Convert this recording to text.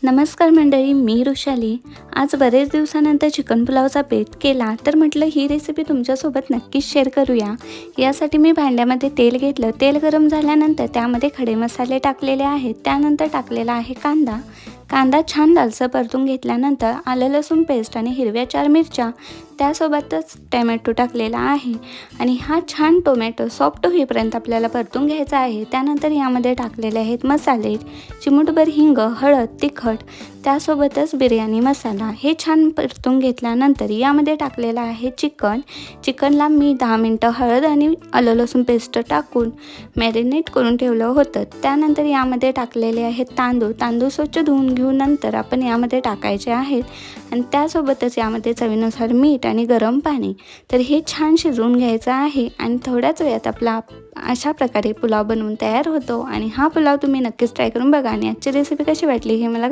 नमस्कार मंडळी, मी वृषाली. आज बरेच दिवसानंतर चिकन पुलावचा बेत केला, तर म्हटलं ही रेसिपी तुमच्यासोबत नक्कीच शेअर करूया. यासाठी मी भांड्यामध्ये तेल घेतलं. तेल गरम झाल्यानंतर त्यामध्ये खडे मसाले टाकलेले आहेत. त्यानंतर टाकलेला आहे कांदा. कांदा छान लालसर परतून घेतल्यानंतर आलं लसूण पेस्ट आणि हिरव्या 4 मिरच्या, त्यासोबतच टोमॅटो टाकलेला आहे आणि हा छान टोमॅटो सॉफ्ट होईपर्यंत आपल्याला परतून घ्यायचा आहे. त्यानंतर यामध्ये टाकलेले आहेत मसाले, चिमूटभर हिंग, हळद, तिखट, त्यासोबतच बिर्याणी मसाला. हे छान परतून घेतल्यानंतर यामध्ये टाकलेलं आहे चिकनला मी 10 मिनटं हळद आणि आलं लसूण पेस्ट टाकून मॅरिनेट करून ठेवलं होतं. त्यानंतर यामध्ये टाकलेले आहेत तांदूळ स्वच्छ धुवून घेऊन नंतर आपण यामध्ये टाकायचे आहेत आणि त्यासोबतच यामध्ये चवीनुसार मीठ आणि गरम पाणी. तर हे छान शिजवून घ्यायचं आहे आणि थोड्याच वेळात आपला अशा प्रकारे पुलाव बनवून तयार होतो. आणि हा पुलाव तुम्ही नक्कीच ट्राय करून बघा आणि आजची रेसिपी कशी वाटली हे मला